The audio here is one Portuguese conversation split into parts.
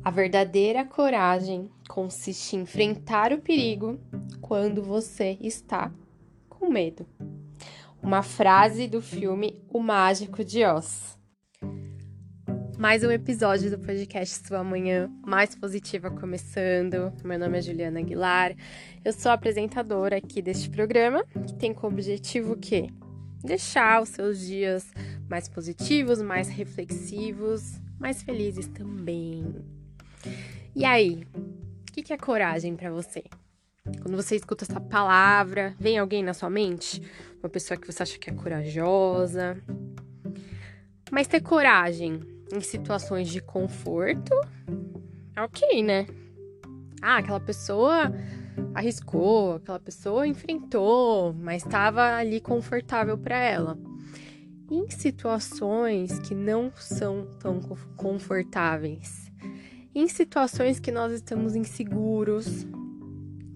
A verdadeira coragem consiste em enfrentar o perigo quando você está com medo. Uma frase do filme O Mágico de Oz. Mais um episódio do podcast Sua Manhã Mais Positiva começando. Meu nome é Juliana Aguilar. Eu sou a apresentadora aqui deste programa, que tem como objetivo o quê? Deixar os seus dias mais positivos, mais reflexivos, mais felizes também. E aí, o que é coragem pra você? Quando você escuta essa palavra, vem alguém na sua mente? Uma pessoa que você acha que é corajosa? Mas ter coragem em situações de conforto, ok, né? Aquela pessoa arriscou, aquela pessoa enfrentou, mas estava ali confortável para ela. Em situações que não são tão confortáveis, em situações que nós estamos inseguros,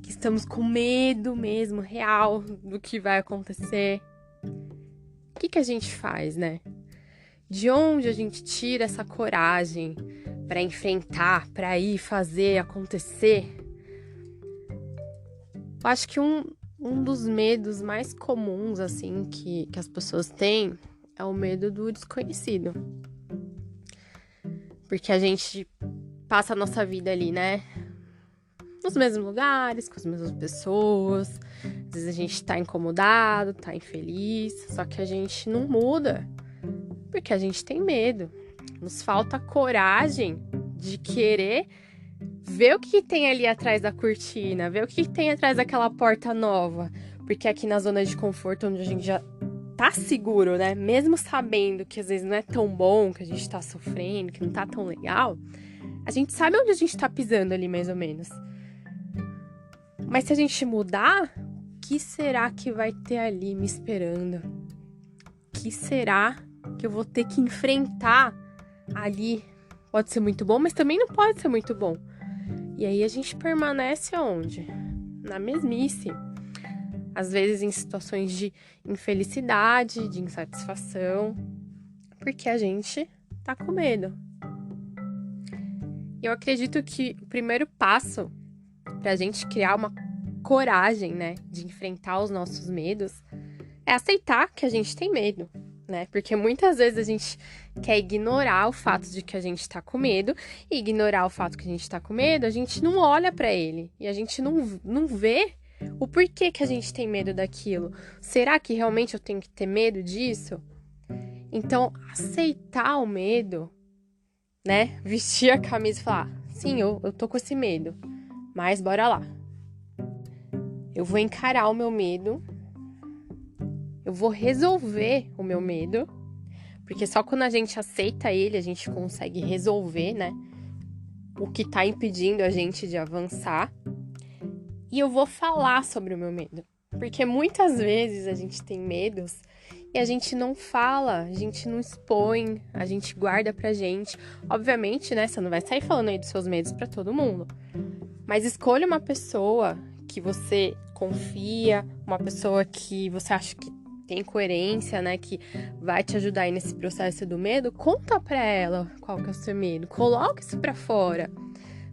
que estamos com medo mesmo, real, do que vai acontecer, o que a gente faz, né? De onde a gente tira essa coragem para enfrentar, para ir fazer acontecer? Eu acho que um dos medos mais comuns, assim, que as pessoas têm é o medo do desconhecido. Porque a gente passa a nossa vida ali, né? Nos mesmos lugares, com as mesmas pessoas. Às vezes a gente tá incomodado, tá infeliz, só que a gente não muda. Porque a gente tem medo. Nos falta coragem de querer ver o que tem ali atrás da cortina, ver o que tem atrás daquela porta nova. Porque aqui na zona de conforto, onde a gente já tá seguro, né? Mesmo sabendo que às vezes não é tão bom, que a gente tá sofrendo, que não tá tão legal, a gente sabe onde a gente tá pisando ali, mais ou menos. Mas se a gente mudar, o que será que vai ter ali me esperando? O que será que eu vou ter que enfrentar ali? Pode ser muito bom, mas também não pode ser muito bom. E aí a gente permanece onde? Na mesmice. Às vezes em situações de infelicidade, de insatisfação, porque a gente tá com medo. Eu acredito que o primeiro passo pra gente criar uma coragem, né, de enfrentar os nossos medos é aceitar que a gente tem medo, né? Porque muitas vezes a gente quer ignorar o fato de que a gente tá com medo, e ignorar o fato que a gente tá com medo, a gente não olha pra ele, e a gente não vê o porquê que a gente tem medo daquilo. Será que realmente eu tenho que ter medo disso? Então, aceitar o medo, né? Vestir a camisa e falar, sim, eu tô com esse medo, mas bora lá. Eu vou encarar o meu medo, eu vou resolver o meu medo, porque só quando a gente aceita ele, a gente consegue resolver, né? O que tá impedindo a gente de avançar. E eu vou falar sobre o meu medo. Porque muitas vezes a gente tem medos e a gente não fala, a gente não expõe, a gente guarda pra gente. Obviamente, né? Você não vai sair falando aí dos seus medos pra todo mundo. Mas escolha uma pessoa que você confia, uma pessoa que você acha que tem coerência, né, que vai te ajudar aí nesse processo do medo. Conta pra ela qual que é o seu medo, coloca isso pra fora,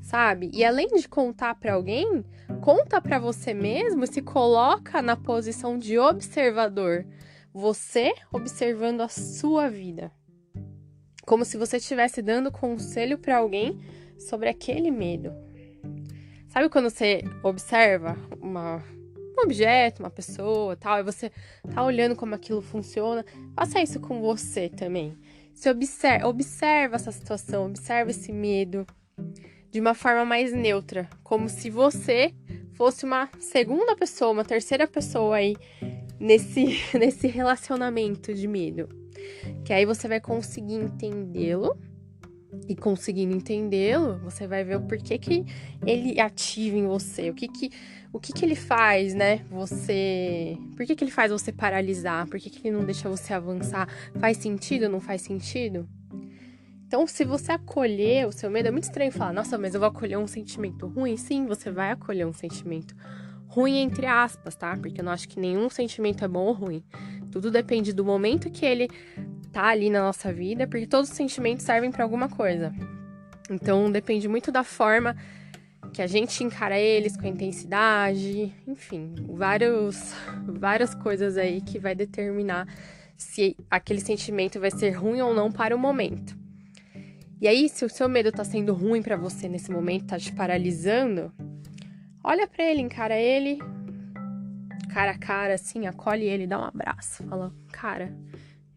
sabe? E além de contar pra alguém, conta pra você mesmo, se coloca na posição de observador, você observando a sua vida, como se você estivesse dando conselho pra alguém sobre aquele medo. Sabe quando você observa um objeto, uma pessoa, tal, e você tá olhando como aquilo funciona? Faça isso com você também. Se observa essa situação, observa esse medo de uma forma mais neutra, como se você fosse uma segunda pessoa, uma terceira pessoa aí nesse relacionamento de medo. Que aí você vai conseguir entendê-lo. E conseguindo entendê-lo, você vai ver o porquê que ele ativa em você, o que ele faz, né? Por que ele faz você paralisar? Por que ele não deixa você avançar? Faz sentido ou não faz sentido? Então, se você acolher o seu medo, é muito estranho falar, nossa, mas eu vou acolher um sentimento ruim. Sim, você vai acolher um sentimento ruim, entre aspas, tá? Porque eu não acho que nenhum sentimento é bom ou ruim. Tudo depende do momento que ele tá ali na nossa vida, porque todos os sentimentos servem pra alguma coisa. Então, depende muito da forma que a gente encara eles, com a intensidade, enfim, várias coisas aí que vai determinar se aquele sentimento vai ser ruim ou não para o momento. E aí, se o seu medo tá sendo ruim pra você nesse momento, tá te paralisando, olha pra ele, encara ele, cara a cara, assim, acolhe ele, dá um abraço. Fala, cara,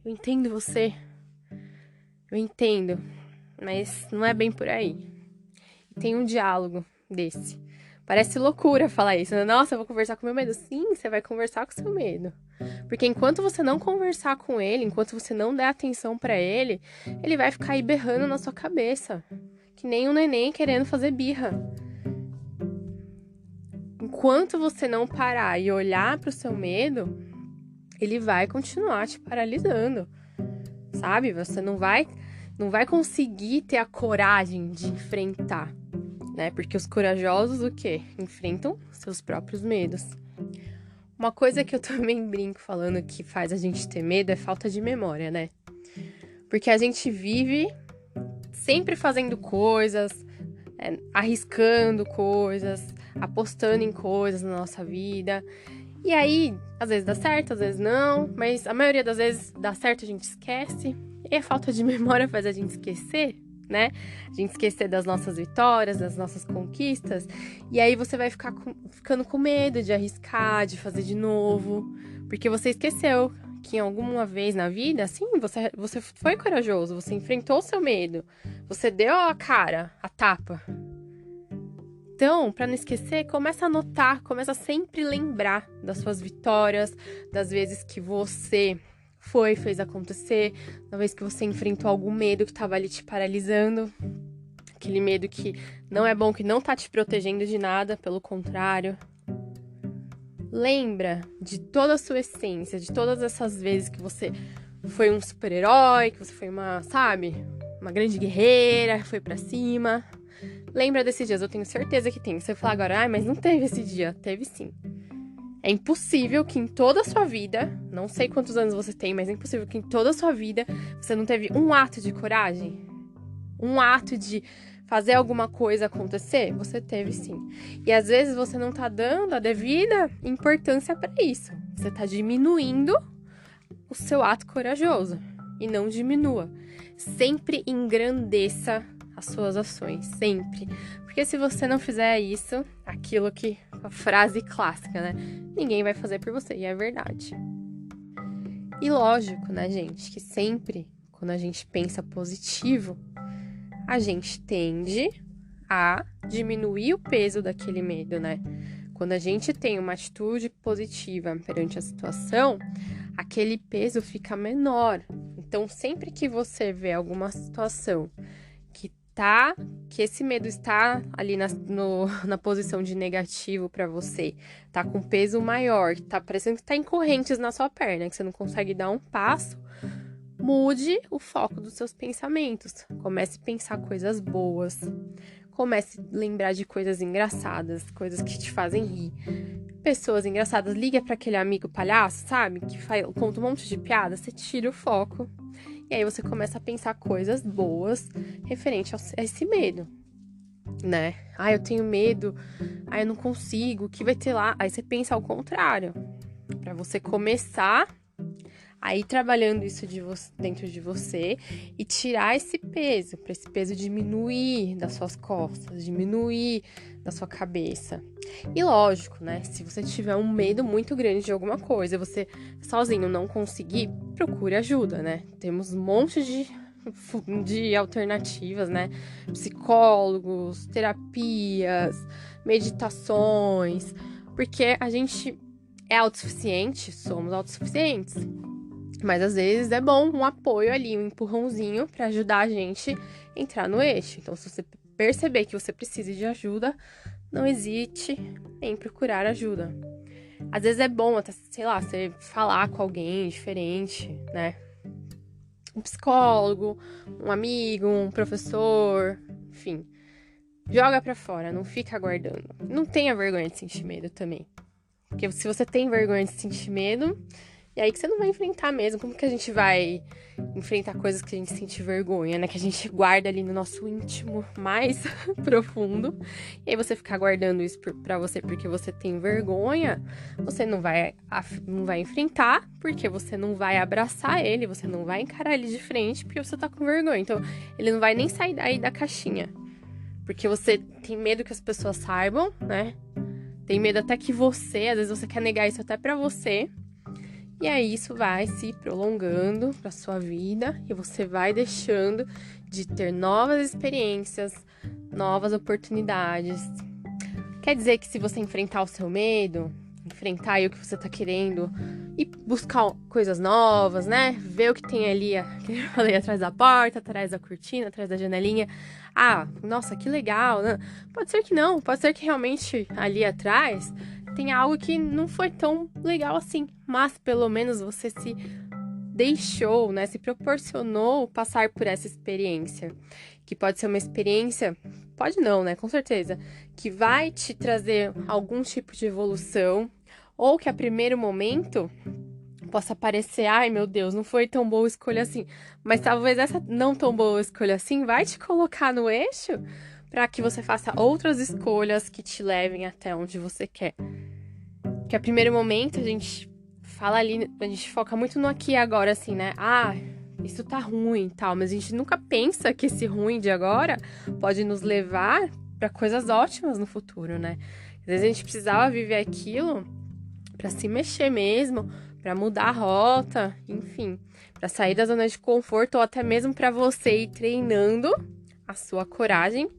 eu entendo você, eu entendo, mas não é bem por aí. E tem um diálogo desse. Parece loucura falar isso, né? Nossa, eu vou conversar com meu medo. Sim, você vai conversar com o seu medo. Porque enquanto você não conversar com ele, enquanto você não der atenção pra ele, ele vai ficar aí berrando na sua cabeça. Que nem um neném querendo fazer birra. Enquanto você não parar e olhar pro seu medo, ele vai continuar te paralisando. Sabe? Você não vai conseguir ter a coragem de enfrentar, né? Porque os corajosos, o quê? Enfrentam seus próprios medos. Uma coisa que eu também brinco falando que faz a gente ter medo é falta de memória, né? Porque a gente vive sempre fazendo coisas, arriscando coisas, apostando em coisas na nossa vida. E aí, às vezes dá certo, às vezes não, mas a maioria das vezes dá certo, a gente esquece. E a falta de memória faz a gente esquecer, né? A gente esquecer das nossas vitórias, das nossas conquistas. E aí você vai ficando com medo de arriscar, de fazer de novo. Porque você esqueceu que em alguma vez na vida, sim, você foi corajoso, você enfrentou o seu medo. Você deu a cara, a tapa. Então, para não esquecer, começa a anotar, começa a sempre lembrar das suas vitórias, das vezes que você fez acontecer, da vez que você enfrentou algum medo que estava ali te paralisando, aquele medo que não é bom, que não tá te protegendo de nada, pelo contrário. Lembra de toda a sua essência, de todas essas vezes que você foi um super-herói, que você foi uma grande guerreira, foi pra cima. Lembra desses dias, eu tenho certeza que tem. Você fala agora, mas não teve esse dia. Teve sim. É impossível que em toda a sua vida, não sei quantos anos você tem, mas é impossível que em toda a sua vida você não teve um ato de coragem. Um ato de fazer alguma coisa acontecer. Você teve sim. E às vezes você não tá dando a devida importância para isso. Você tá diminuindo o seu ato corajoso. E não diminua. Sempre engrandeça as suas ações, sempre. Porque se você não fizer isso, aquilo que a frase clássica, né? Ninguém vai fazer por você, e é verdade. E lógico, né, gente, que sempre quando a gente pensa positivo, a gente tende a diminuir o peso daquele medo, né? Quando a gente tem uma atitude positiva perante a situação, aquele peso fica menor. Então, sempre que você vê alguma situação que esse medo está ali na posição de negativo para você, tá com peso maior, que tá parecendo que tá em correntes na sua perna, que você não consegue dar um passo, mude o foco dos seus pensamentos. Comece a pensar coisas boas. Comece a lembrar de coisas engraçadas, coisas que te fazem rir. Pessoas engraçadas, liga para aquele amigo palhaço, sabe? Que conta um monte de piada, você tira o foco. E aí você começa a pensar coisas boas referente a esse medo, né? Ah, eu tenho medo. Ah, eu não consigo. O que vai ter lá? Aí você pensa ao contrário. Para você começar a ir trabalhando isso dentro de você e tirar esse peso, para esse peso diminuir das suas costas, diminuir da sua cabeça. E lógico, né? Se você tiver um medo muito grande de alguma coisa, você sozinho não conseguir, procure ajuda, né? Temos um monte de alternativas, né? Psicólogos, terapias, meditações, porque a gente é autossuficiente, somos autossuficientes. Mas às vezes é bom um apoio ali, um empurrãozinho para ajudar a gente a entrar no eixo. Então, se você perceber que você precisa de ajuda, não hesite em procurar ajuda. Às vezes é bom até, sei lá, você falar com alguém diferente, né? Um psicólogo, um amigo, um professor, enfim. Joga pra fora, não fica guardando. Não tenha vergonha de sentir medo também. Porque se você tem vergonha de sentir medo, E aí que você não vai enfrentar mesmo. Como que a gente vai enfrentar coisas que a gente sente vergonha, né? Que a gente guarda ali no nosso íntimo mais profundo. E aí você ficar guardando isso pra você porque você tem vergonha, você não vai enfrentar, porque você não vai abraçar ele, você não vai encarar ele de frente porque você tá com vergonha. Então, ele não vai nem sair daí da caixinha. Porque você tem medo que as pessoas saibam, né? Tem medo até que você, às vezes você quer negar isso até pra você. E aí isso vai se prolongando pra sua vida e você vai deixando de ter novas experiências, novas oportunidades. Quer dizer que se você enfrentar o seu medo, enfrentar aí o que você tá querendo e buscar coisas novas, né? Ver o que tem ali, que eu falei, atrás da porta, atrás da cortina, atrás da janelinha. Ah, nossa, que legal, né? Pode ser que não, pode ser que realmente ali atrás tem algo que não foi tão legal assim, mas pelo menos você se deixou, né, se proporcionou passar por essa experiência, que pode ser uma experiência, pode não, né, com certeza, que vai te trazer algum tipo de evolução, ou que a primeiro momento possa parecer, ai meu Deus, não foi tão boa escolha assim, mas talvez essa não tão boa escolha assim vai te colocar no eixo para que você faça outras escolhas que te levem até onde você quer. Que a primeiro momento a gente fala ali, a gente foca muito no aqui e agora, assim, né? Ah, isso tá ruim e tal, mas a gente nunca pensa que esse ruim de agora pode nos levar para coisas ótimas no futuro, né? Às vezes a gente precisava viver aquilo para se mexer mesmo, para mudar a rota, enfim, para sair da zona de conforto ou até mesmo para você ir treinando a sua coragem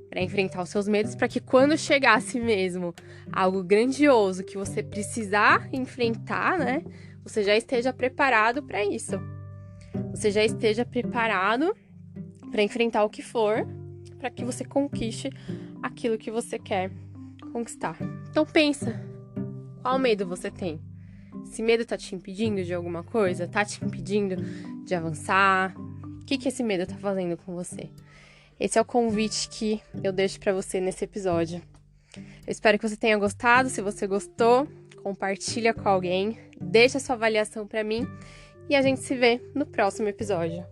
para enfrentar os seus medos, para que quando chegasse mesmo algo grandioso que você precisar enfrentar, né, você já esteja preparado para isso. Você já esteja preparado para enfrentar o que for, para que você conquiste aquilo que você quer conquistar. Então pensa, qual medo você tem? Esse medo tá te impedindo de alguma coisa? Tá te impedindo de avançar? O que esse medo tá fazendo com você? Esse é o convite que eu deixo para você nesse episódio. Eu espero que você tenha gostado. Se você gostou, compartilha com alguém, deixa sua avaliação para mim e a gente se vê no próximo episódio.